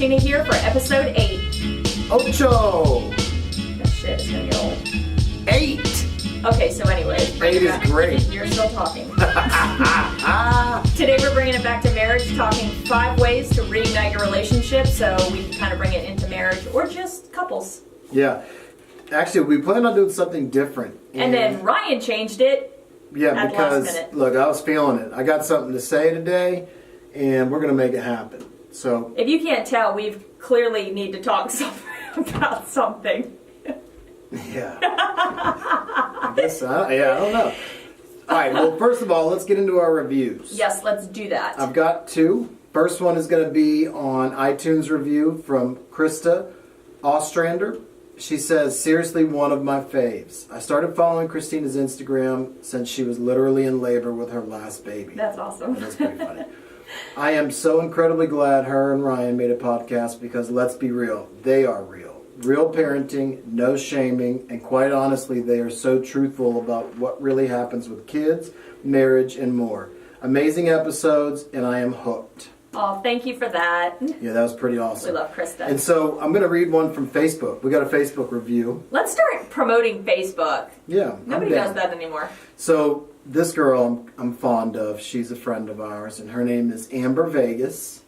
Christina here for episode 8. Ocho! That shit is gonna get old. 8! Okay, so anyways. 8 is great. You're still talking. Today we're bringing it back to marriage, talking 5 ways to reignite your relationship so we can kind of bring it into marriage or just couples. Yeah. Actually, we planned on doing something different. And then Ryan changed it. Yeah, at the because, last minute. look, I was feeling it. I got something to say today, and we're going to make it happen. So, if you can't tell, we clearly need to talk about something. Yeah. I guess, I don't know. All right, well, first of all, let's get into our reviews. Yes, let's do that. I've got 2. First one is going to be on iTunes review from Krista Ostrander. She says, seriously, one of my faves. I started following Christina's Instagram since she was literally in labor with her last baby. That's awesome. That's pretty funny. I am so incredibly glad her and Ryan made a podcast because let's be real, they are real. Real parenting, no shaming, and quite honestly, they are so truthful about what really happens with kids, marriage, and more. Amazing episodes, and I am hooked. Oh, thank you for that. Yeah, that was pretty awesome. We love Krista. And so I'm going to read one from Facebook. We got a Facebook review. Let's start promoting Facebook. Yeah, Nobody does that anymore. So this girl I'm fond of, she's a friend of ours, and her name is Amber Vegas.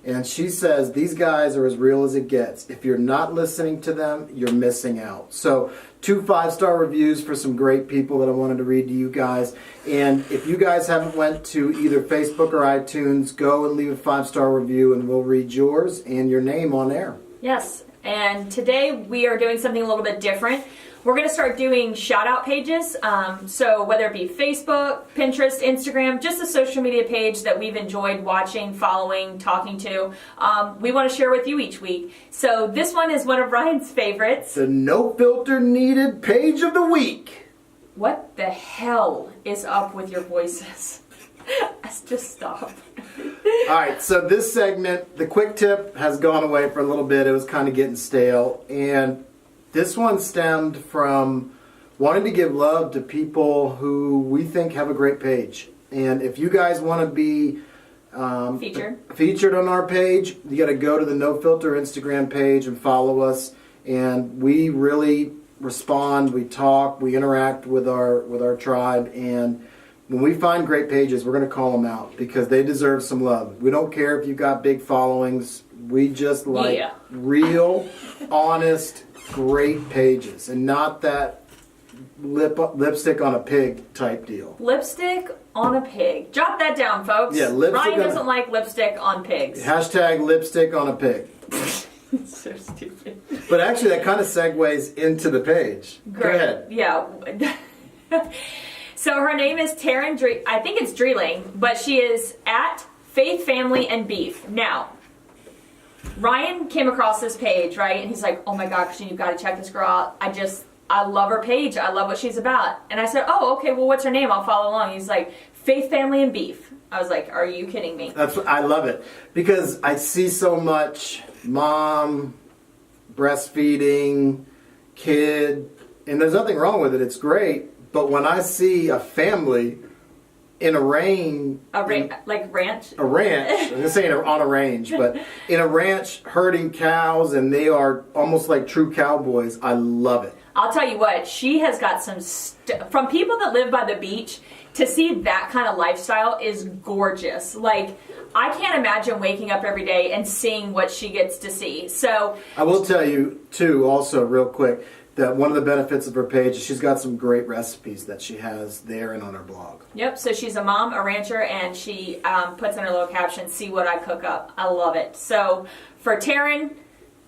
And she says, these guys are as real as it gets. If you're not listening to them, you're missing out. So 2 5-star reviews for some great people that I wanted to read to you guys. And if you guys haven't went to either Facebook or iTunes, go and leave a 5-star review and we'll read yours and your name on air. Yes, and today we are doing something a little bit different. We're going to start doing shout-out pages, so whether it be Facebook, Pinterest, Instagram, just a social media page that we've enjoyed watching, following, talking to, we want to share with you each week. So this one is one of Ryan's favorites. The No Filter Needed Page of the Week. What the hell is up with your voices? Just stop. All right, so this segment, the quick tip has gone away for a little bit. It was kind of getting stale, and this one stemmed from wanting to give love to people who we think have a great page. And if you guys want to be featured on our page, you got to go to the No Filter Instagram page and follow us. And we really respond, we talk, we interact with our tribe. And when we find great pages, we're going to call them out because they deserve some love. We don't care if you got big followings. We just like real, honest, great pages and not that lipstick on a pig type deal. Lipstick on a pig. Jot that down, folks. Yeah, Ryan doesn't like lipstick on pigs. Hashtag lipstick on a pig. So stupid. But actually that kind of segues into the page. Great. Go ahead. Yeah. So her name is Taryn I think it's Dreeling, but she is at Faith, Family, and Beef. Now, Ryan came across this page, right? And he's like, oh my God, Christine, you've got to check this girl out. I love her page. I love what she's about. And I said, oh, okay, well, what's her name? I'll follow along. He's like, Faith, Family, and Beef. I was like, are you kidding me? I love it because I see so much mom, breastfeeding, kid, and there's nothing wrong with it. It's great. But when I see a family in a ranch. A ranch. I'm just saying on a range, but in a ranch herding cows, and they are almost like true cowboys. I love it. I'll tell you what, she has got some from people that live by the beach. To see that kind of lifestyle is gorgeous. Like, I can't imagine waking up every day and seeing what she gets to see. So I will tell you too, also real quick, that one of the benefits of her page is she's got some great recipes that she has there and on her blog. Yep, so she's a mom, a rancher, and she puts in her little caption, see what I cook up. I love it. So for Taryn,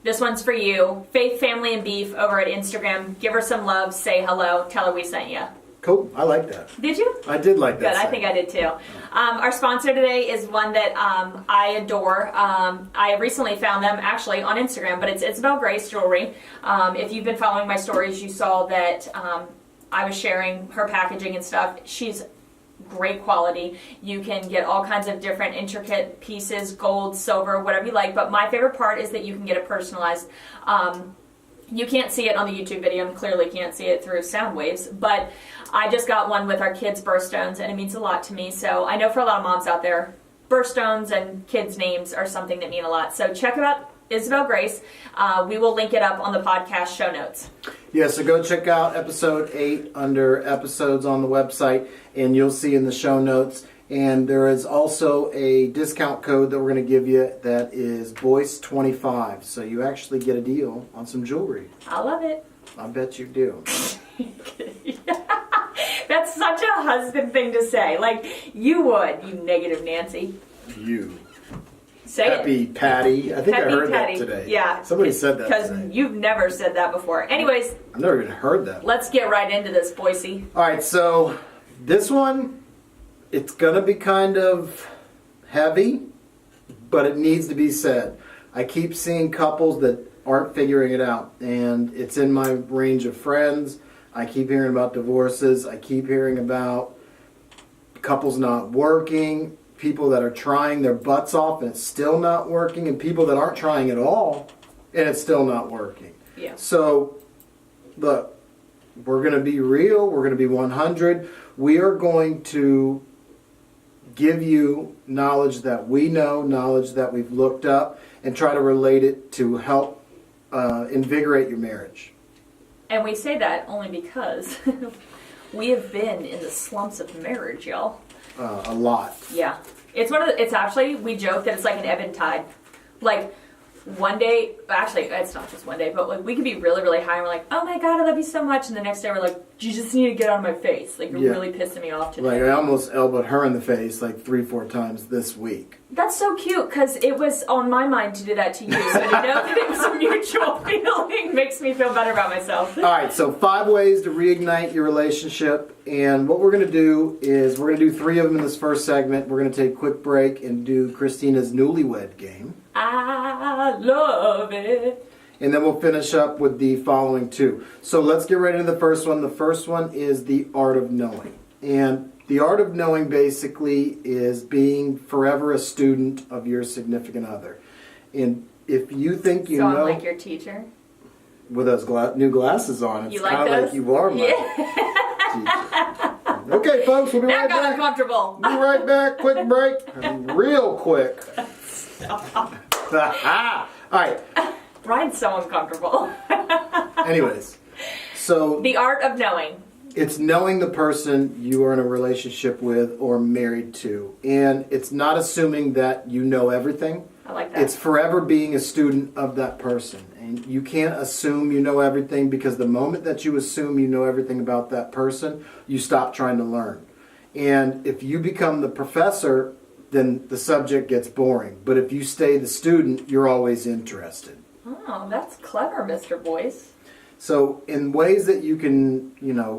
this one's for you. Faith, Family, and Beef over at Instagram. Give her some love, say hello, tell her we sent you. Cool, I like that. Did you? I did like that. Good, I think I did too. Our sponsor today is one that I adore. I recently found them actually on Instagram, but it's Isabel Grace Jewelry. If you've been following my stories, you saw that I was sharing her packaging and stuff. She's great quality. You can get all kinds of different intricate pieces, gold, silver, whatever you like, but my favorite part is that you can get it personalized. You can't see it on the YouTube video and clearly can't see it through sound waves, but I just got one with our kids' birthstones and it means a lot to me. So I know for a lot of moms out there, birthstones and kids' names are something that mean a lot. So check out Isabel Grace. We will link it up on the podcast show notes. Yeah, so go check out episode 8 under episodes on the website, and you'll see in the show notes. And there is also a discount code that we're going to give you that is Boyce25. So you actually get a deal on some jewelry. I love it. I bet you do. That's such a husband thing to say. Like, you would, you negative Nancy. You. Say Happy it. Patty. I think Happy I heard Patty. that today. Yeah. Somebody said that Because today. you've never said that before. Anyways, I've never even heard that. let's get right into this, Boise. All right, so this one, it's going to be kind of heavy, but it needs to be said. I keep seeing couples that aren't figuring it out, and it's in my range of friends. I keep hearing about divorces. I keep hearing about couples not working, people that are trying their butts off and it's still not working, and people that aren't trying at all and it's still not working. Yeah. So, look, we're going to be real. We're going to be 100. We are going to give you knowledge that we know, knowledge that we've looked up, and try to relate it to help invigorate your marriage. And we say that only because we have been in the slumps of marriage, y'all. A lot. Yeah. It's actually, we joke that it's like an ebb and tide. Like, one day, actually, it's not just one day, but like we could be really, really high and we're like, oh my God, I love you so much. And the next day we're like, you just need to get out of my face. Like, you're really pissing me off today. Like, I almost elbowed her in the face like 3-4 times this week. That's so cute because it was on my mind to do that to you. So to know that it was a mutual feeling makes me feel better about myself. All right, so 5 ways to reignite your relationship. And what we're going to do is we're going to do 3 of them in this first segment. We're going to take a quick break and do Christina's Newlywed Game. I love it. And then we'll finish up with the following 2. So let's get right into the first one. The first one is the art of knowing. And the art of knowing basically is being forever a student of your significant other. And if you think you So know... I'm like your teacher? With those new glasses on, it's You like kind of those? like you are my teacher. Okay, folks, we'll be That right got back. uncomfortable. Be right back. Quick break. Real quick. All right. Ryan's so uncomfortable. Anyways, so The art of knowing. it's knowing the person you are in a relationship with or married to. And it's not assuming that you know everything. I like that. It's forever being a student of that person. And you can't assume you know everything, because the moment that you assume you know everything about that person, you stop trying to learn. And if you become the professor, then the subject gets boring. But if you stay the student, you're always interested. Oh, that's clever, Mr. Boyce. So in ways that you can,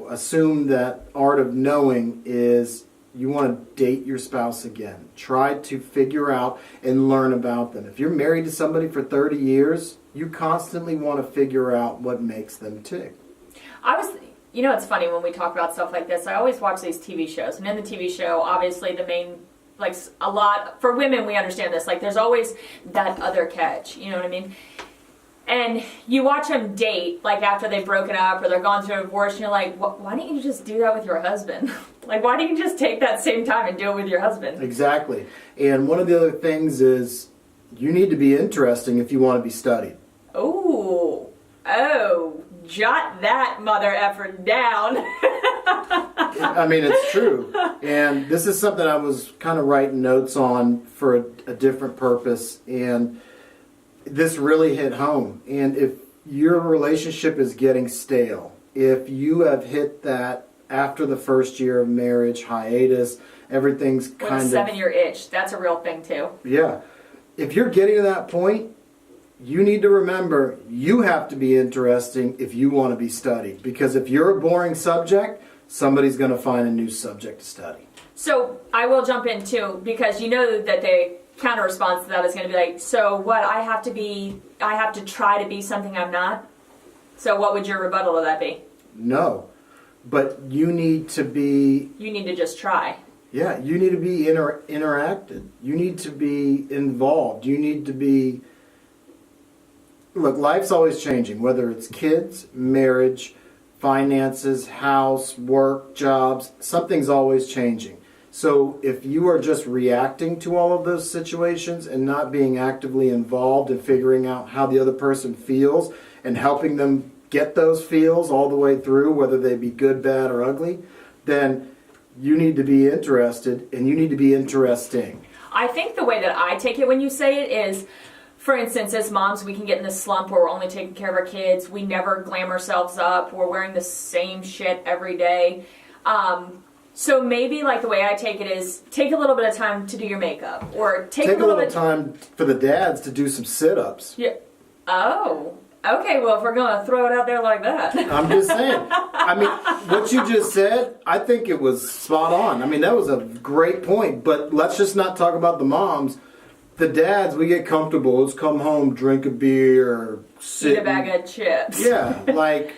assume that art of knowing is you want to date your spouse again. Try to figure out and learn about them. If you're married to somebody for 30 years, you constantly want to figure out what makes them tick. It's funny when we talk about stuff like this. I always watch these TV shows. And in the TV show, obviously the main, like a lot, for women we understand this. Like there's always that other catch. You know what I mean? And you watch them date, like after they've broken up or they're gone through a divorce, and you're like, why don't you just do that with your husband? Like, why don't you just take that same time and do it with your husband? Exactly. And one of the other things is you need to be interesting if you want to be studied. Oh, jot that mother effort down. I mean, it's true. And this is something I was kind of writing notes on for a different purpose. And this really hit home. And if your relationship is getting stale, if you have hit that after the first year of marriage hiatus, everything's With kind a of... 7-year itch. That's a real thing, too. Yeah. If you're getting to that point, you need to remember you have to be interesting if you want to be studied. Because if you're a boring subject, somebody's going to find a new subject to study. So I will jump in, too, because you know that the counter response to that is going to be like, so what, I have to try to be something I'm not? So what would your rebuttal to that be? No. But you need to be... You need to just try. Yeah, you need to be interacted. You need to be involved. You need to be... Look, life's always changing, whether it's kids, marriage, finances, house, work, jobs. Something's always changing. So if you are just reacting to all of those situations and not being actively involved in figuring out how the other person feels and helping them get those feels all the way through, whether they be good, bad, or ugly, then you need to be interested and you need to be interesting. I think the way that I take it when you say it is, for instance, as moms, we can get in this slump where we're only taking care of our kids. We never glam ourselves up. We're wearing the same shit every day. So maybe like the way I take it is take a little bit of time to do your makeup, or take a little bit time for the dads to do some sit-ups. Yeah. Oh. Okay. Well, if we're gonna throw it out there like that, I'm just saying. I mean, what you just said, I think it was spot on. I mean, that was a great point. But let's just not talk about the moms. The dads, we get comfortable. Let's come home, drink a beer, eat a bag of chips. Yeah, like,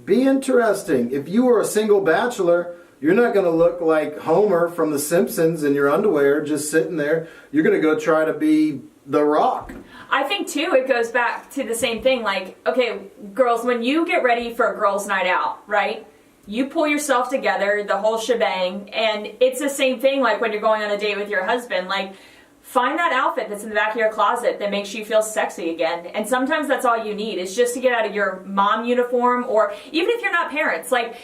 be interesting. If you were a single bachelor, you're not going to look like Homer from The Simpsons in your underwear just sitting there. You're going to go try to be The Rock. I think, too, it goes back to the same thing. Like, okay, girls, when you get ready for a girls' night out, right? You pull yourself together, the whole shebang, and it's the same thing like when you're going on a date with your husband. Like, find that outfit that's in the back of your closet that makes you feel sexy again. And sometimes that's all you need is just to get out of your mom uniform, or even if you're not parents, like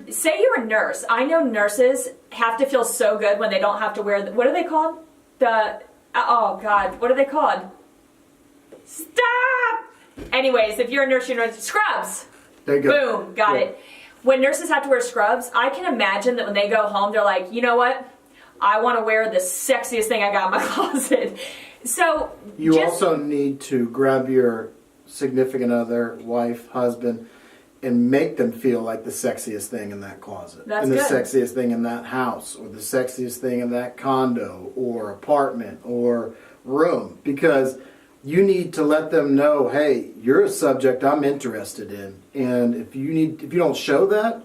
say you're a nurse. I know nurses have to feel so good when they don't have to wear, what are they called? Oh God, what are they called? Stop! Anyways, if you're a nurse, you know, scrubs. There you go. Boom, got it. When nurses have to wear scrubs, I can imagine that when they go home, they're like, you know what? I want to wear the sexiest thing I got in my closet. So you also need to grab your significant other, wife, husband, and make them feel like the sexiest thing in that closet. That's and the good. Sexiest thing in that house, or the sexiest thing in that condo or apartment or room. Because you need to let them know, hey, you're a subject I'm interested in. And if you don't show that,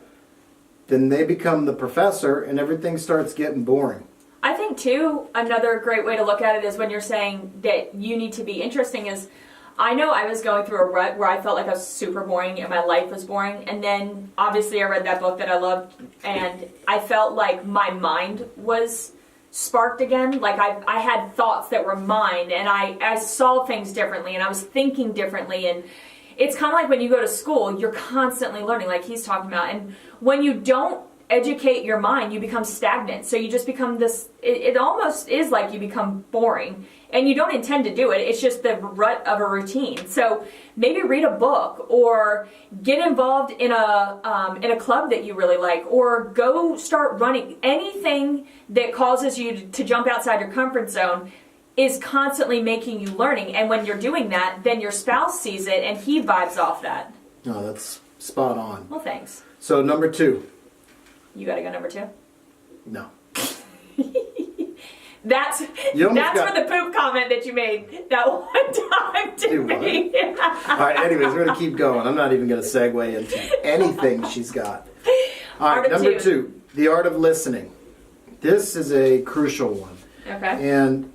then they become the professor and everything starts getting boring. I think, too, another great way to look at it is when you're saying that you need to be interesting is, I know I was going through a rut where I felt like I was super boring and my life was boring. And then, obviously, I read that book that I loved, and I felt like my mind was sparked again. Like, I had thoughts that were mine, and I saw things differently, and I was thinking differently, and it's kind of like when you go to school, you're constantly learning, like he's talking about. And when you don't educate your mind, you become stagnant. So you just become this, it almost is like you become boring. And you don't intend to do it. It's just the rut of a routine. So maybe read a book, or get involved in a club that you really like, or go start running. Anything that causes you to jump outside your comfort zone is constantly making you learning. And when you're doing that, then your spouse sees it and he vibes off that. No, that's spot on. Well, thanks. So number 2. You gotta go number 2? No. That's for the poop comment that you made that one time to me. All right, anyways, we're going to keep going. I'm not even going to segue into anything she's got. All right, number 2, the art of listening. This is a crucial one. Okay. And,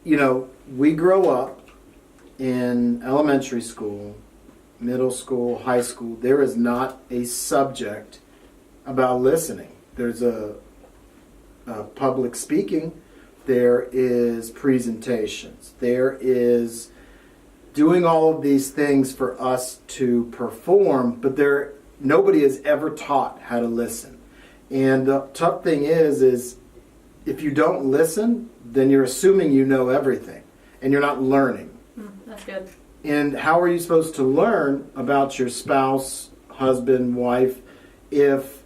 you know, we grow up in elementary school, middle school, high school. There is not a subject about listening. There's a public speaking, there is presentations, there is doing all of these things for us to perform, but nobody has ever taught how to listen. And the tough thing is if you don't listen, then you're assuming you know everything, and you're not learning. That's good. And how are you supposed to learn about your spouse, husband, wife, if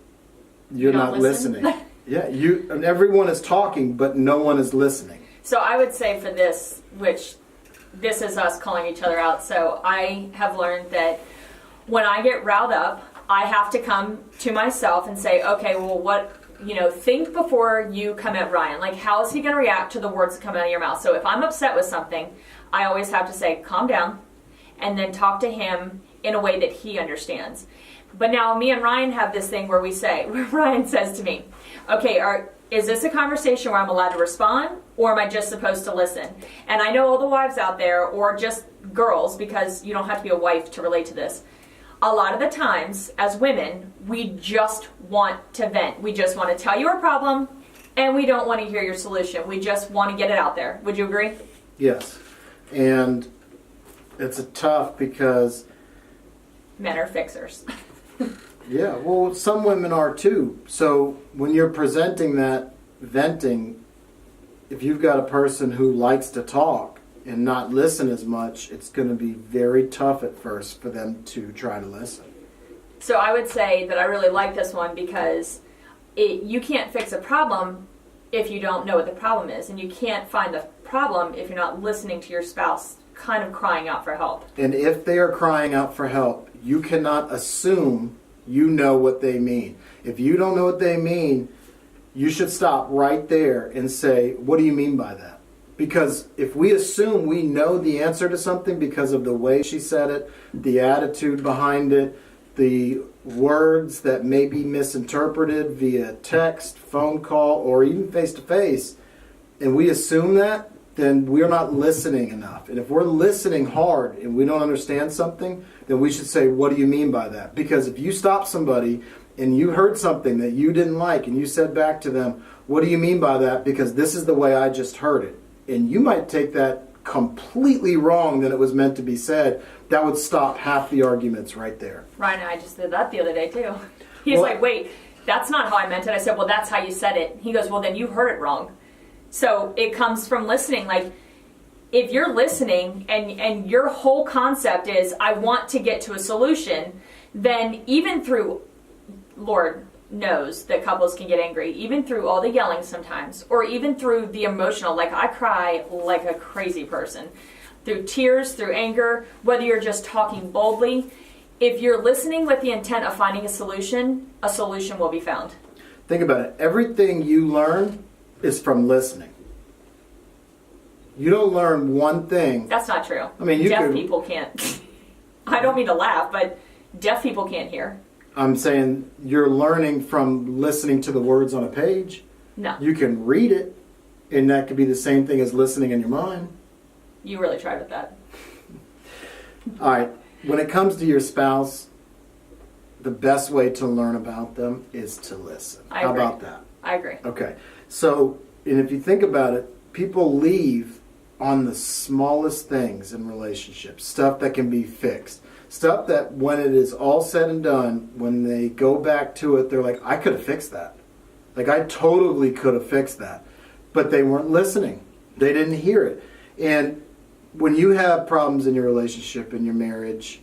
you're not listening? Yeah, and everyone is talking, but no one is listening. So I would say for this, which this is us calling each other out, so I have learned that when I get riled up, I have to come to myself and say, okay, well, think before you come at Ryan. Like, how is he going to react to the words that come out of your mouth? So if I'm upset with something, I always have to say, calm down, and then talk to him in a way that he understands. But now me and Ryan have this thing where Ryan says to me, okay, is this a conversation where I'm allowed to respond, or am I just supposed to listen? And I know all the wives out there, or just girls, because you don't have to be a wife to relate to this. A lot of the times, as women, we just want to vent. We just want to tell you our problem And we don't want to hear your solution. We just want to get it out there. Would you agree? Yes. And it's a tough because... Men are fixers. Yeah, well, some women are too. So when you're presenting that venting, if you've got a person who likes to talk and not listen as much, it's going to be very tough at first for them to try to listen. So I would say that I really like this one because you can't fix a problem if you don't know what the problem is. And you can't find the problem if you're not listening to your spouse kind of crying out for help. And if they are crying out for help, you cannot assume you know what they mean. If you don't know what they mean, you should stop right there and say, what do you mean by that? Because if we assume we know the answer to something because of the way she said it, the attitude behind it, the words that may be misinterpreted via text, phone call, or even face-to-face, and we assume that, then we're not listening enough. And if we're listening hard and we don't understand something, then we should say, what do you mean by that? Because if you stop somebody and you heard something that you didn't like and you said back to them, what do you mean by that? Because this is the way I just heard it. And you might take that completely wrong than it was meant to be said. That would stop half the arguments right there. Ryan and I just did that the other day too. He's like, wait, that's not how I meant it. I said, well, that's how you said it. He goes, well, then you heard it wrong. So it comes from listening. Like, if you're listening and your whole concept is, I want to get to a solution, then even through, Lord knows that couples can get angry, even through all the yelling sometimes, or even through the emotional, like I cry like a crazy person, through tears, through anger, whether you're just talking boldly, if you're listening with the intent of finding a solution will be found. Think about it. Everything you learn is from listening. You don't learn one thing. That's not true. I mean, deaf people can't. I don't mean to laugh, but deaf people can't hear. I'm saying you're learning from listening to the words on a page. No. You can read it, and that could be the same thing as listening in your mind. You really tried with that. All right. When it comes to your spouse, the best way to learn about them is to listen. I agree. How about that? I agree. Okay. So, and if you think about it, people leave on the smallest things in relationships, stuff that can be fixed. Stuff that when it is all said and done, when they go back to it, they're like, I could have fixed that. Like, I totally could have fixed that. But they weren't listening. They didn't hear it. And when you have problems in your relationship, in your marriage,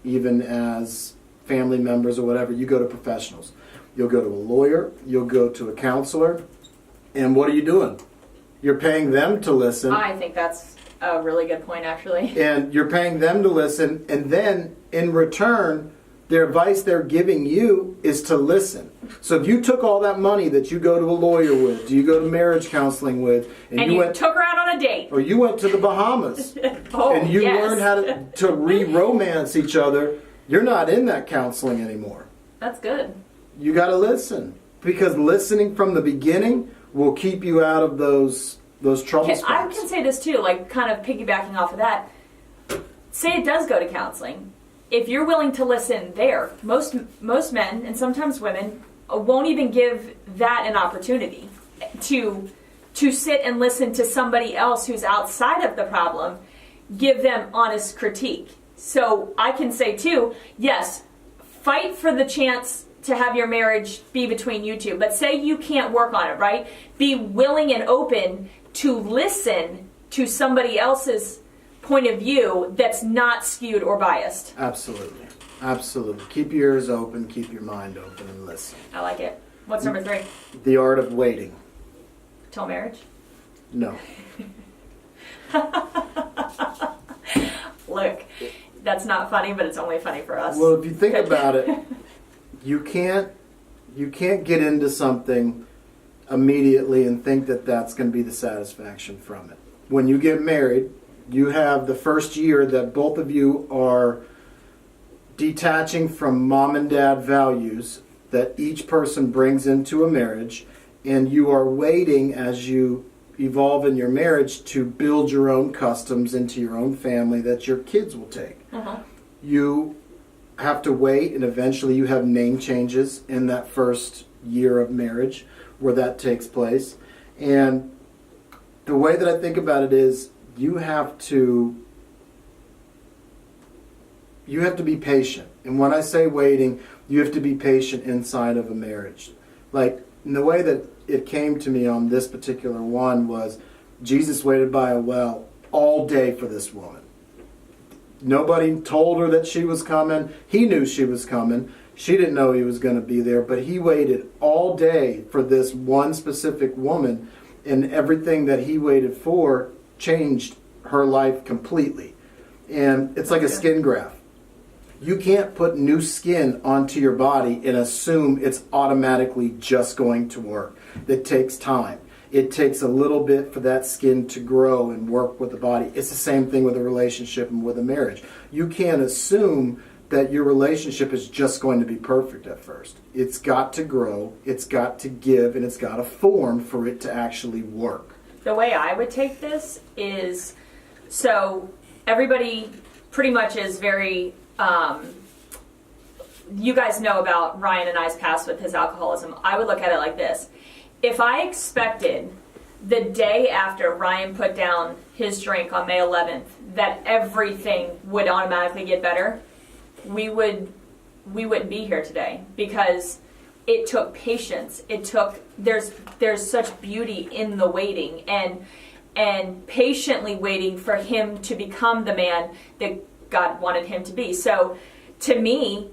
even as family members or whatever, you go to professionals. You'll go to a lawyer. You'll go to a counselor. And what are you doing? You're paying them to listen. I think that's a really good point, actually. And you're paying them to listen. And then, in return, their advice they're giving you is to listen. So if you took all that money that you go to a lawyer with, you go to marriage counseling with, and you took her out on a date. Or you went to the Bahamas, and you learned how to re-romance each other, you're not in that counseling anymore. That's good. You got to listen. Because listening from the beginning will keep you out of those trouble spots. I can say this too, like kind of piggybacking off of that. Say it does go to counseling. If you're willing to listen there, most men and sometimes women won't even give that an opportunity to sit and listen to somebody else who's outside of the problem, give them honest critique. So I can say too, yes, fight for the chance to have your marriage be between you two. But say you can't work on it, right? Be willing and open to listen to somebody else's point of view that's not skewed or biased. Absolutely. Absolutely. Keep your ears open, keep your mind open, and listen. I like it. What's number 3? The art of waiting. Till marriage? No. Look, that's not funny, but it's only funny for us. Well, if you think about it, you can't get into something immediately and think that that's going to be the satisfaction from it. When you get married, you have the first year that both of you are detaching from mom and dad values that each person brings into a marriage, and you are waiting as you evolve in your marriage to build your own customs into your own family that your kids will take. Uh-huh. You have to wait, and eventually you have name changes in that first year of marriage, where that takes place. And the way that I think about it is you have to be patient. And when I say waiting, you have to be patient inside of a marriage. Like, in the way that it came to me on this particular one was Jesus waited by a well all day for this woman. Nobody told her that she was coming. He knew she was coming. She didn't know he was going to be there, but he waited all day for this one specific woman, and everything that he waited for changed her life completely. And it's like a skin graft. You can't put new skin onto your body and assume it's automatically just going to work. It takes time. It takes a little bit for that skin to grow and work with the body. It's the same thing with a relationship and with a marriage. You can't assume that your relationship is just going to be perfect at first. It's got to grow, it's got to give, and it's got to form for it to actually work. The way I would take this is, so everybody pretty much is very, you guys know about Ryan and I's past with his alcoholism. I would look at it like this. If I expected the day after Ryan put down his drink on May 11th that everything would automatically get better, we wouldn't be here today, because it took patience. There's such beauty in the waiting and patiently waiting for him to become the man that God wanted him to be. So to me,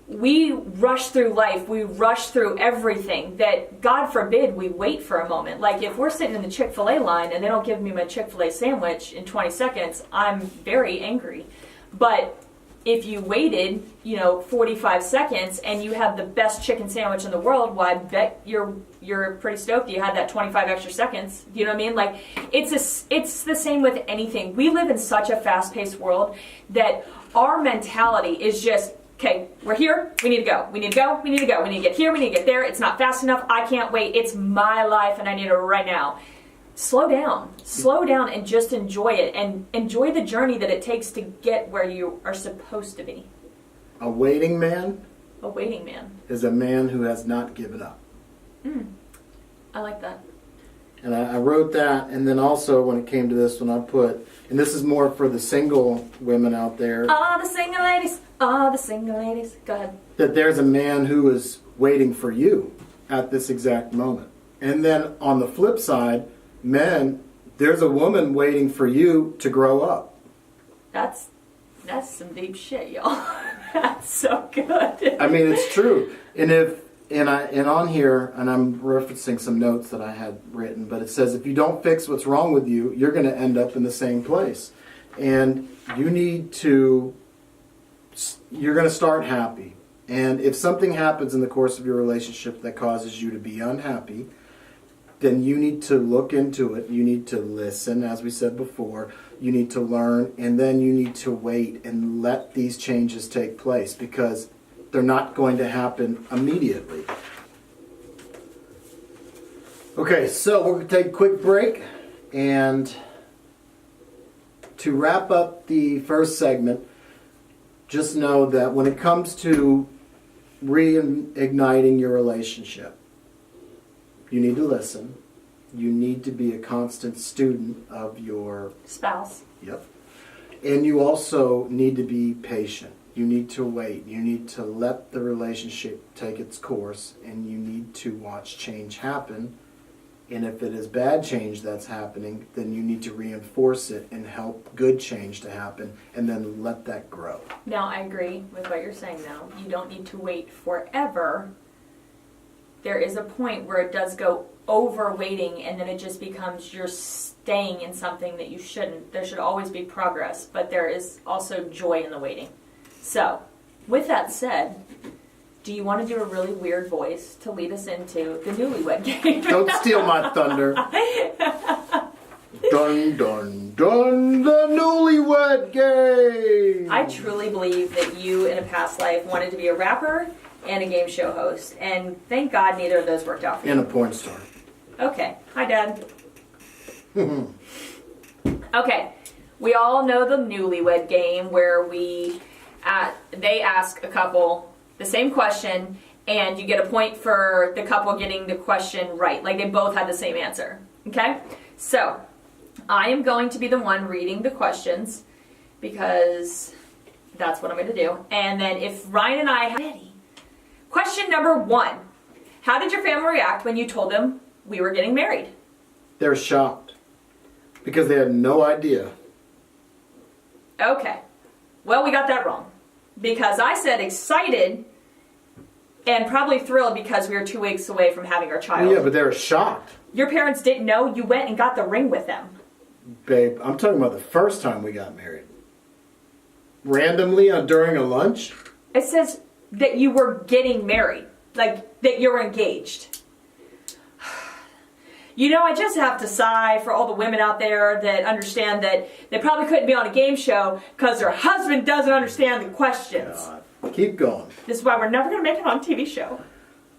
we rush through life, we rush through everything that, God forbid, we wait for a moment. Like, if we're sitting in the Chick-fil-A line and they don't give me my Chick-fil-A sandwich in 20 seconds, I'm very angry. But if you waited, 45 seconds and you have the best chicken sandwich in the world, well, I bet you're pretty stoked you had that 25 extra seconds. You know what I mean? Like, it's the same with anything. We live in such a fast-paced world that our mentality is just, okay, we're here, we need to go, we need to go, we need to go, we need to get here, we need to get there, it's not fast enough, I can't wait, it's my life and I need it right now. Slow down and just enjoy it, and enjoy the journey that it takes to get where you are supposed to be. A waiting man Is a man who has not given up. I like that. And I wrote that, and then also when it came to this one, I put, and this is more for the single women out there. All the single ladies. Go ahead. That there's a man who is waiting for you at this exact moment. And then on the flip side, men, there's a woman waiting for you to grow up. That's some deep shit, y'all. That's so good. I mean, it's true. And on here, and I'm referencing some notes that I had written, but it says if you don't fix what's wrong with you, you're going to end up in the same place. And you're going to start happy. And if something happens in the course of your relationship that causes you to be unhappy, then you need to look into it. You need to listen, as we said before. You need to learn, and then you need to wait and let these changes take place, because they're not going to happen immediately. Okay, so we're going to take a quick break, and to wrap up the first segment, just know that when it comes to reigniting your relationship, you need to listen. You need to be a constant student of your spouse. Yep. And you also need to be patient. You need to wait. You need to let the relationship take its course, and you need to watch change happen. And if it is bad change that's happening, then you need to reinforce it and help good change to happen, and then let that grow. Now, I agree with what you're saying, though. You don't need to wait forever. There is a point where it does go over waiting, and then it just becomes you're staying in something that you shouldn't. There should always be progress, but there is also joy in the waiting. So, with that said, do you want to do a really weird voice to lead us into the Newlywed Game? Don't steal my thunder. Dun, dun, dun, the Newlywed Game! I truly believe that you, in a past life, wanted to be a rapper and a game show host, and thank God neither of those worked out for you. And a porn star. Okay. Hi, Dad. Okay. We all know the Newlywed Game, where they ask a couple the same question, and you get a point for the couple getting the question right. Like they both had the same answer. Okay? So, I am going to be the one reading the questions because that's what I'm going to do. And then if Ryan and I have ready. Question number 1. How did your family react when you told them we were getting married? They were shocked because they had no idea. Okay. Well, we got that wrong. Because I said excited and probably thrilled because we were 2 weeks away from having our child. Yeah, but they were shocked. Your parents didn't know you went and got the ring with them. Babe, I'm talking about the first time we got married. Randomly during a lunch? It says that you were getting married. Like, that you're engaged. You know, I just have to sigh for all the women out there that understand that they probably couldn't be on a game show because their husband doesn't understand the questions. God. Keep going. This is why we're never going to make it on a TV show.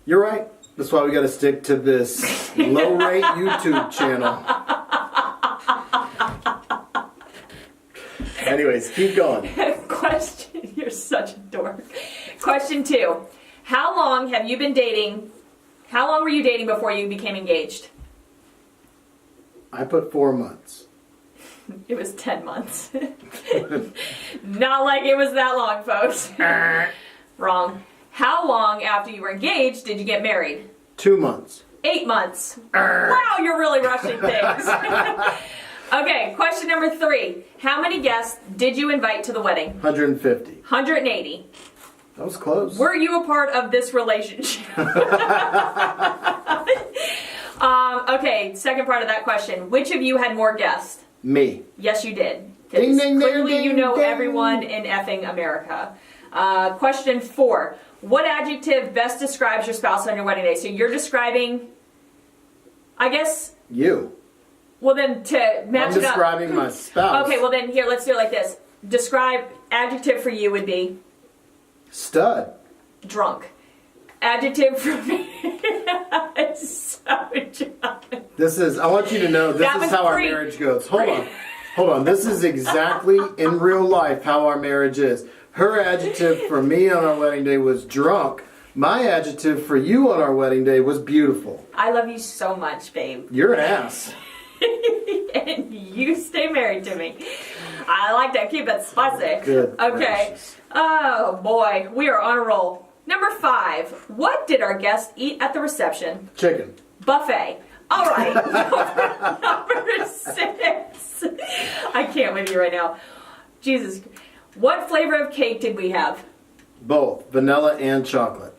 You're right. That's why we got to stick to this low-rate YouTube channel. Anyways, keep going. Question, you're such a dork. Question 2. How long were you dating before you became engaged? I put 4 months. It was 10 months. Not like it was that long, folks. Wrong. How long after you were engaged did you get married? 2 months. 8 months. Wow, you're really rushing things. Okay, question number 3. How many guests did you invite to the wedding? 150. 180. That was close. Were you a part of this relationship? Okay, second part of that question. Which of you had more guests? Me. Yes, you did. Ding, ding, Clearly, ding, you know ding. everyone in effing America. Question 4. What adjective best describes your spouse on your wedding day? So you're describing, I guess... You. Well, then to match I'm it up... describing my spouse. Okay, well then, here, let's do it like this. Describe, adjective for you would be... Stud. Drunk. Adjective for me... so drunk. I want you to know, this That is was how our pre- marriage goes. Hold on. This is exactly, in real life, how our marriage is. Her adjective for me on our wedding day was drunk. My adjective for you on our wedding day was beautiful. I love you so much, babe. You're an ass. And you stay married to me. I like to keep it spicy. Good. Okay. Gracious. Oh boy, we are on a roll. Number 5. What did our guests eat at the reception? Chicken. Buffet. All right. Number 6. I can't with you right now. Jesus. What flavor of cake did we have? Both. Vanilla and chocolate.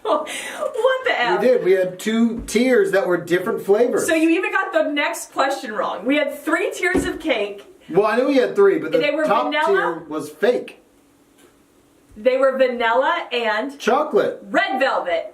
What the F? We did. We had 2 tiers that were different flavors. So you even got the next question wrong. We had 3 tiers of cake. Well, I knew we had 3, but the They were top vanilla? tier was fake. They were vanilla and Chocolate. red velvet.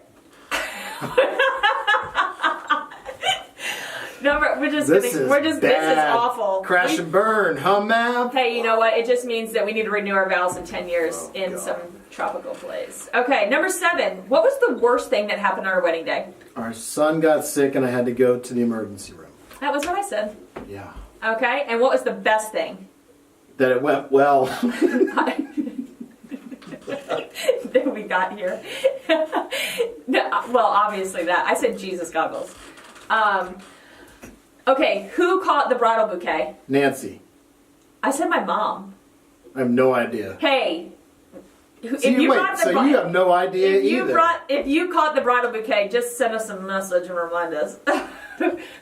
No, this is awful. Crash and burn, huh, Mav? Hey, you know what? It just means that we need to renew our vows in 10 years in God. some tropical place. Okay, number 7. What was the worst thing that happened on our wedding day? Our son got sick and I had to go to the emergency room. That was what I said. Yeah. Okay, and what was the best thing? That it went well. That we got here. No, well, obviously that. I said Jesus goggles. Okay, who caught the bridal bouquet? Nancy. I said my mom. I have no idea. Hey, So you have no idea either. If you caught the bridal bouquet, just send us a message and remind us.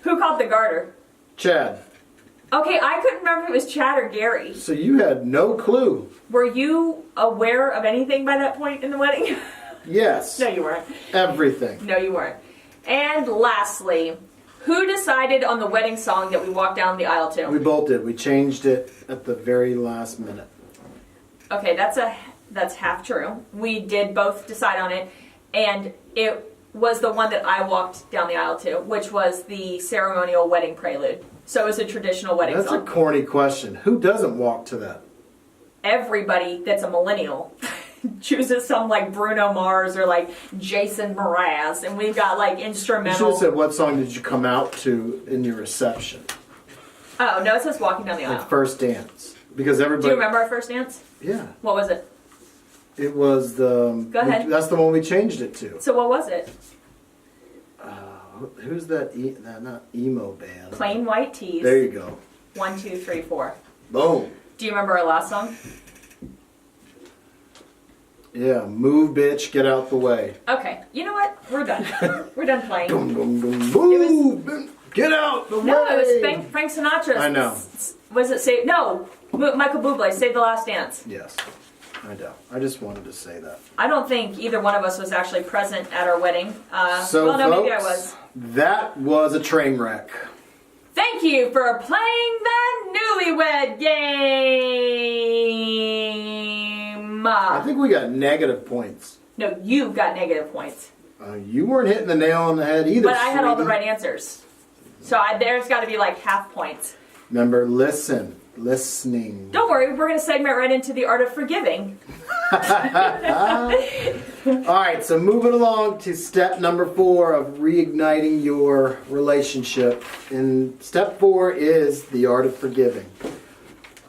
Who caught the garter? Chad. Okay, I couldn't remember if it was Chad or Gary. So you had no clue. Were you aware of anything by that point in the wedding? Yes. No, you weren't. Everything. No, you weren't. And lastly, who decided on the wedding song that we walked down the aisle to? We both did. We changed it at the very last minute. Okay, that's half true. We did both decide on it, and it was the one that I walked down the aisle to, which was the ceremonial wedding prelude. So it was a traditional wedding That's song. a corny question. Who doesn't walk to that? Everybody that's a millennial chooses some like Bruno Mars or like Jason Mraz, and we've got like You should instrumental. have said, what song did you come out to in your reception? Oh no, it says walking down the aisle. Like first dance. Because everybody... Do you remember our first dance? Yeah. What was it? It was the... Go ahead. That's the one we changed it to. So what was it? Who's that? Not emo band. Plain White Tees. There you go. 1, 2, 3, 4. Boom. Do you remember our last song? Yeah, move, bitch, get out the way. Okay, you know what? We're done. We're done playing. Boom, boom, boom, move, get out the way. No, it was Frank Sinatra. I know. Was it Save? No, Michael Bublé, Save the Last Dance. Yes, I know. I just wanted to say that. I don't think either one of us was actually present at our wedding. So, no, folks, maybe I was. That was a train wreck. Thank you for playing the Newlywed Game. I think we got negative points. No, you got negative points. You weren't hitting the nail on the head either. But I had all the sweetie. right answers. So there's got to be like half points. Remember, listening. Don't worry, we're going to segment right into the art of forgiving. All right, so moving along to step number 4 of reigniting your relationship. And step 4 is the art of forgiving.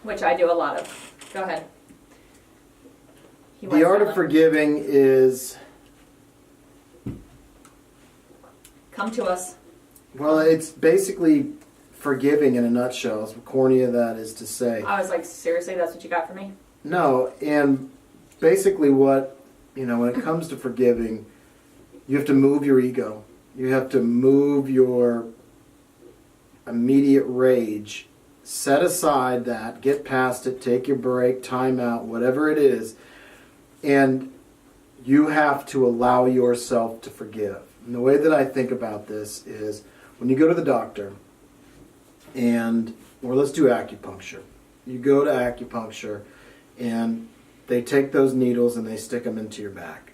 Which I do a lot of. Go ahead. The art of forgiving is... Come to us. Well, it's basically forgiving in a nutshell, as corny as that is to say. I was like, seriously, that's what you got for me? No, and basically what, when it comes to forgiving, you have to move your ego. You have to move your immediate rage. Set aside that, get past it, take your break, time out, whatever it is, and you have to allow yourself to forgive. And the way that I think about this is when you go to the doctor, or let's do acupuncture. You go to acupuncture and they take those needles and they stick them into your back.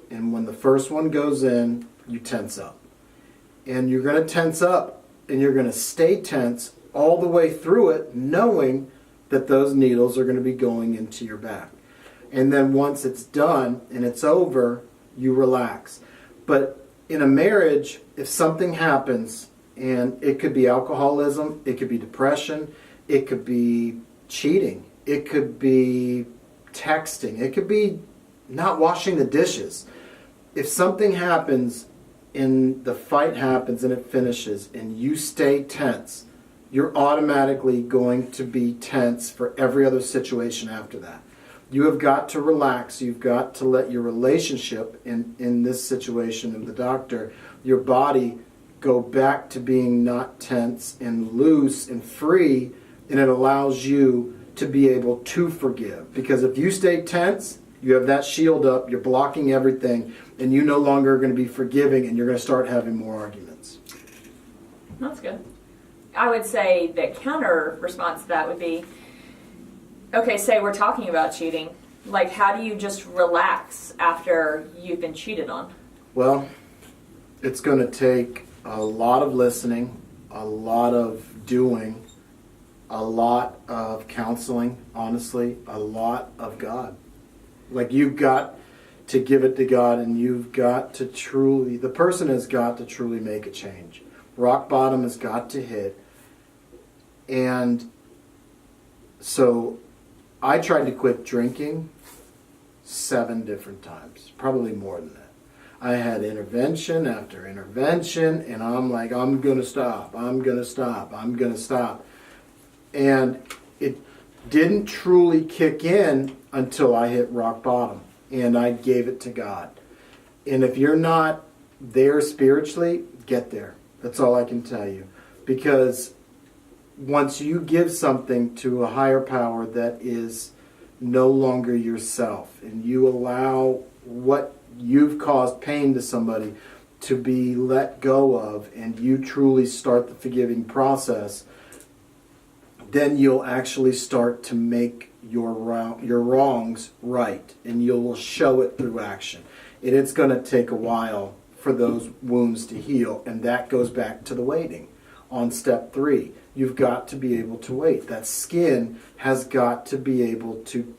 And when the first one goes in, you tense up. And you're going to tense up and you're going to stay tense all the way through it, knowing that those needles are going to be going into your back. And then once it's done and it's over, you relax. But in a marriage, if something happens, and it could be alcoholism, it could be depression, it could be cheating, it could be texting, it could be not washing the dishes. If something happens and the fight happens and it finishes and you stay tense, you're automatically going to be tense for every other situation after that. You have got to relax. You've got to let your relationship, in this situation of the doctor, your body go back to being not tense and loose and free, and it allows you to be able to forgive. Because if you stay tense, you have that shield up, you're blocking everything, and you no longer are going to be forgiving, and you're going to start having more arguments. That's good. I would say the counter response to that would be, okay, say we're talking about cheating. Like, how do you just relax after you've been cheated on? Well, it's going to take a lot of listening, a lot of doing, a lot of counseling, honestly, a lot of God. Like, you've got to give it to God, and you've got to truly, the person has got to truly make a change. Rock bottom has got to hit. And so I tried to quit drinking 7 different times, probably more than that. I had intervention after intervention, and I'm like, I'm going to stop, I'm going to stop, I'm going to stop. And it didn't truly kick in until I hit rock bottom, and I gave it to God. And if you're not there spiritually, get there. That's all I can tell you. Because once you give something to a higher power that is no longer yourself, and you allow what you've caused pain to somebody to be let go of, and you truly start the forgiving process, then you'll actually start to make your wrongs right, and you'll show it through action. And it's going to take a while for those wounds to heal, and that goes back to the waiting. On step 3, you've got to be able to wait. That skin has got to be able to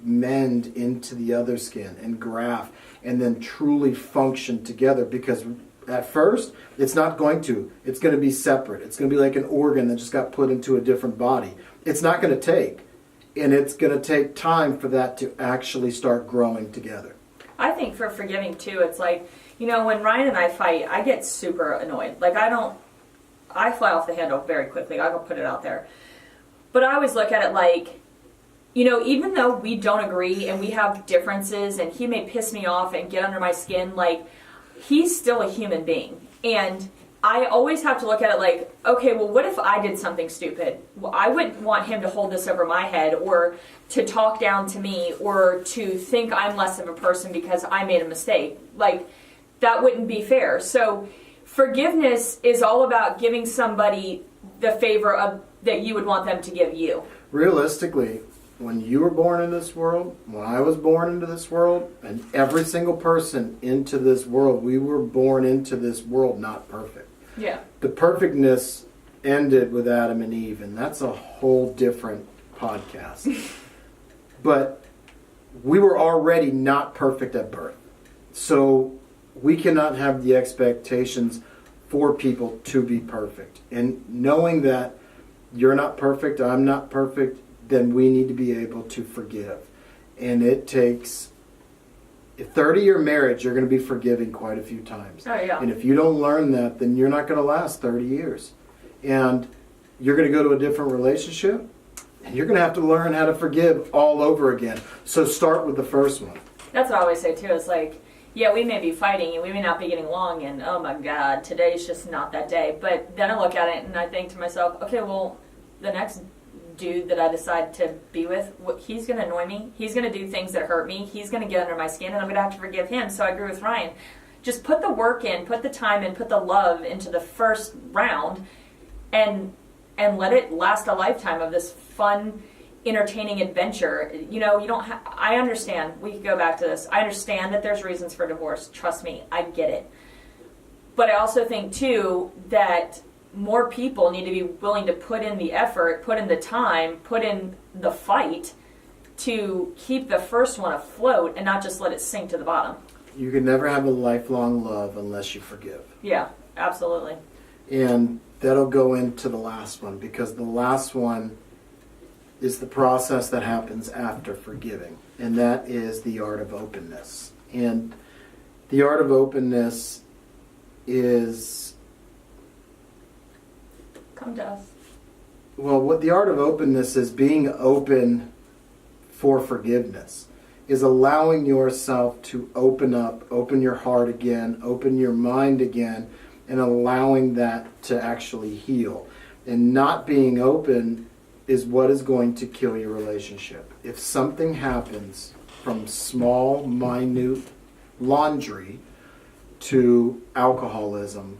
mend into the other skin and graft, and then truly function together. Because at first, it's not going to. It's going to be separate. It's going to be like an organ that just got put into a different body. It's not going to take. And it's going to take time for that to actually start growing together. I think for forgiving too, it's like, when Ryan and I fight, I get super annoyed. Like I fly off the handle very quickly. I'll put it out there. But I always look at it like, even though we don't agree and we have differences and he may piss me off and get under my skin, like, he's still a human being. And I always have to look at it like, okay, well, what if I did something stupid? Well, I wouldn't want him to hold this over my head or to talk down to me or to think I'm less of a person because I made a mistake. Like, that wouldn't be fair. So forgiveness is all about giving somebody the favor of that you would want them to give you. Realistically, when you were born in this world, when I was born into this world, and every single person into this world, we were born into this world not perfect. Yeah. The perfectness ended with Adam and Eve, and that's a whole different podcast. But we were already not perfect at birth. So we cannot have the expectations for people to be perfect. And knowing that you're not perfect, I'm not perfect, then we need to be able to forgive. And it takes a 30-year marriage, you're going to be forgiving quite a few times. Oh, yeah. And if you don't learn that, then you're not going to last 30 years. And you're going to go to a different relationship, and you're going to have to learn how to forgive all over again. So start with the first one. That's what I always say, too. It's like, yeah, we may be fighting and we may not be getting along, and oh my God, today's just not that day. But then I look at it and I think to myself, okay, well, the next dude that I decide to be with, he's going to annoy me. He's going to do things that hurt me. He's going to get under my skin, and I'm going to have to forgive him. So I agree with Ryan. Just put the work in, put the time in, put the love into the first round, and let it last a lifetime of this fun, entertaining adventure. You don't have, I understand, we could go back to this. I understand that there's reasons for divorce. Trust me, I get it. But I also think, too, that more people need to be willing to put in the effort, put in the time, put in the fight to keep the first one afloat and not just let it sink to the bottom. You can never have a lifelong love unless you forgive. Yeah, absolutely. And that'll go into the last one, because the last one is the process that happens after forgiving, and that is the art of openness. And the art of openness is... Come to us. Well, what the art of openness is, being open for forgiveness, is allowing yourself to open up, open your heart again, open your mind again, and allowing that to actually heal. And not being open is what is going to kill your relationship. If something happens from small, minute laundry to alcoholism,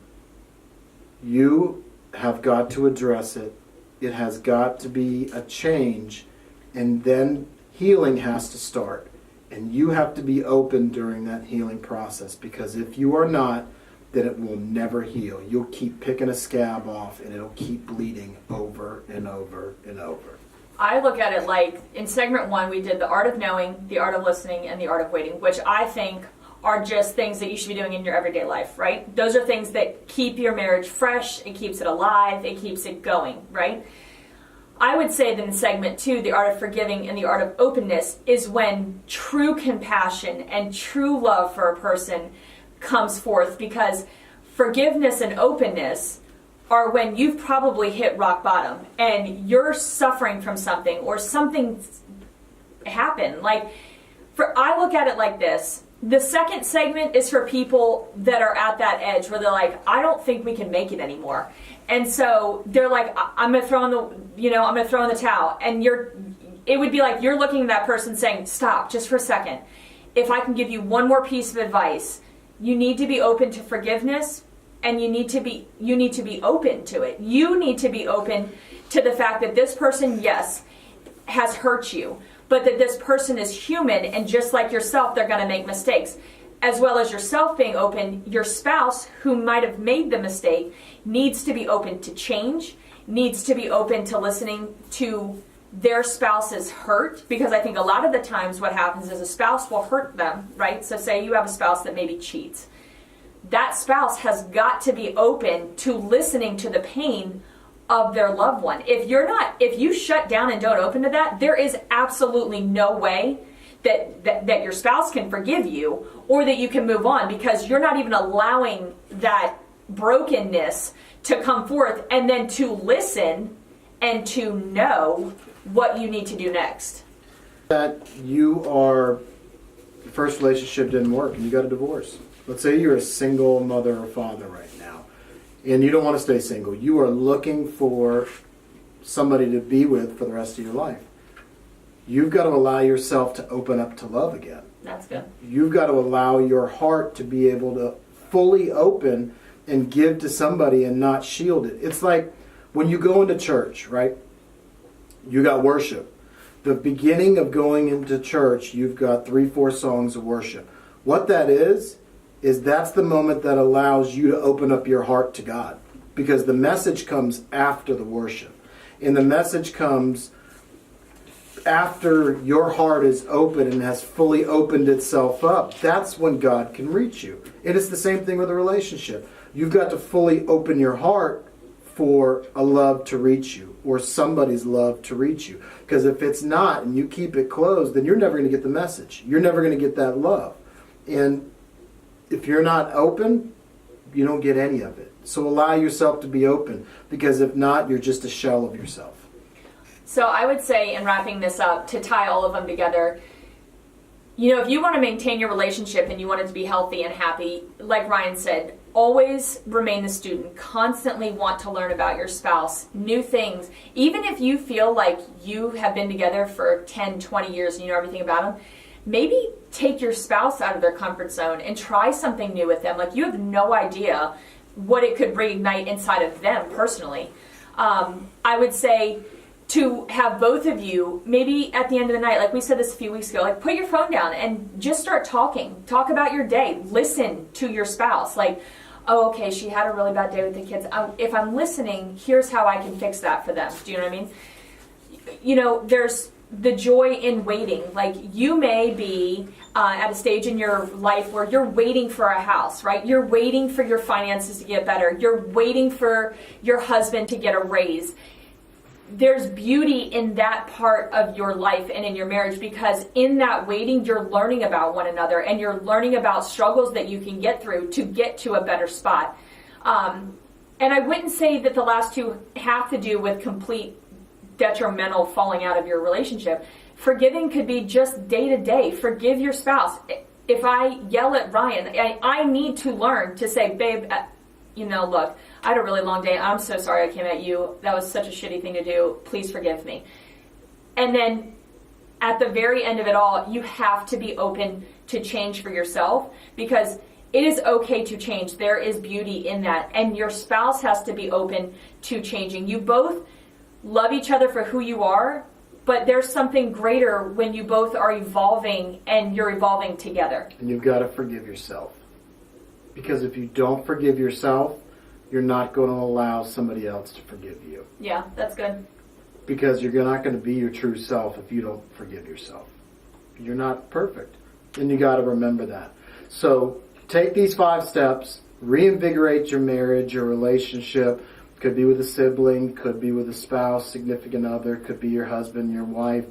you have got to address it. It has got to be a change, and then healing has to start. And you have to be open during that healing process, because if you are not, then it will never heal. You'll keep picking a scab off, and it'll keep bleeding over and over and over. I look at it like, in segment 1, we did the art of knowing, the art of listening, and the art of waiting, which I think are just things that you should be doing in your everyday life, right? Those are things that keep your marriage fresh, it keeps it alive, it keeps it going, right? I would say that in segment 2, the art of forgiving and the art of openness is when true compassion and true love for a person comes forth, because forgiveness and openness are when you've probably hit rock bottom and you're suffering from something, or something happened. Like, I look at it like this. The second segment is for people that are at that edge where they're like, I don't think we can make it anymore. And so they're like, I'm going to throw in the towel. And it would be like you're looking at that person saying, stop, just for a second. If I can give you one more piece of advice, you need to be open to forgiveness, and you need to be open to it. You need to be open to the fact that this person, yes, has hurt you, but that this person is human, and just like yourself, they're going to make mistakes. As well as yourself being open, your spouse, who might have made the mistake, needs to be open to change, needs to be open to listening to their spouse's hurt, because I think a lot of the times what happens is a spouse will hurt them, right? So say you have a spouse that maybe cheats. That spouse has got to be open to listening to the pain of their loved one. If you shut down and don't open to that, there is absolutely no way that your spouse can forgive you or that you can move on, because you're not even allowing that brokenness to come forth and then to listen and to know what you need to do next. That your first relationship didn't work and you got a divorce. Let's say you're a single mother or father right now and you don't want to stay single. You are looking for somebody to be with for the rest of your life. You've got to allow yourself to open up to love again. That's good. You've got to allow your heart to be able to fully open and give to somebody and not shield it. It's like when you go into church, right? You got worship. The beginning of going into church, you've got 3-4 songs of worship. What that is that's the moment that allows you to open up your heart to God. Because the message comes after the worship. And the message comes after your heart is open and has fully opened itself up. That's when God can reach you. And it's the same thing with a relationship. You've got to fully open your heart for a love to reach you, or somebody's love to reach you. Because if it's not, and you keep it closed, then you're never going to get the message. You're never going to get that love. And if you're not open, you don't get any of it. So allow yourself to be open, because if not, you're just a shell of yourself. So I would say, in wrapping this up, to tie all of them together, if you want to maintain your relationship and you want it to be healthy and happy, like Ryan said, always remain the student. Constantly want to learn about your spouse, new things. Even if you feel like you have been together for 10, 20 years and you know everything about them, maybe take your spouse out of their comfort zone and try something new with them. Like, you have no idea what it could reignite inside of them personally. I would say to have both of you, maybe at the end of the night, like we said this a few weeks ago, like, put your phone down and just start talking. Talk about your day. Listen to your spouse. Like, oh, okay, she had a really bad day with the kids. If I'm listening, here's how I can fix that for them. Do you know what I mean? There's the joy in waiting. Like, you may be at a stage in your life where you're waiting for a house, right? You're waiting for your finances to get better. You're waiting for your husband to get a raise. There's beauty in that part of your life and in your marriage, because in that waiting, you're learning about one another and you're learning about struggles that you can get through to get to a better spot. And I wouldn't say that the last two have to do with complete detrimental falling out of your relationship. Forgiving could be just day to day. Forgive your spouse. If I yell at Ryan, I need to learn to say, babe, look, I had a really long day. I'm so sorry I came at you. That was such a shitty thing to do. Please forgive me. And then at the very end of it all, you have to be open to change for yourself, because it is okay to change. There is beauty in that. And your spouse has to be open to changing. You both love each other for who you are, but there's something greater when you both are evolving and you're evolving together. And you've got to forgive yourself. Because if you don't forgive yourself, you're not going to allow somebody else to forgive you. Yeah, that's good. Because you're not going to be your true self if you don't forgive yourself. You're not perfect. And you got to remember that. So take these 5 steps, reinvigorate your marriage, your relationship. Could be with a sibling, could be with a spouse, significant other, could be your husband, your wife.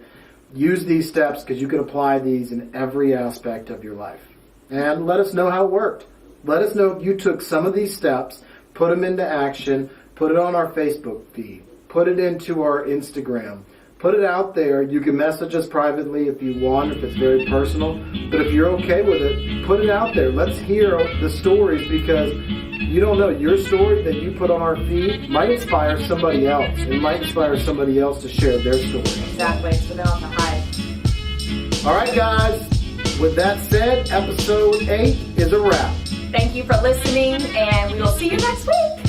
Use these steps, because you can apply these in every aspect of your life. And let us know how it worked. Let us know if you took some of these steps, put them into action, put it on our Facebook feed, put it into our Instagram, put it out there. You can message us privately if you want, if it's very personal. But if you're okay with it, put it out there. Let's hear the stories, because you don't know, your story that you put on our feed might inspire somebody else. It might inspire somebody else to share their story. Exactly, so they don't have to hide. All right, guys. With that said, episode 8 is a wrap. Thank you for listening, and we will see you next week.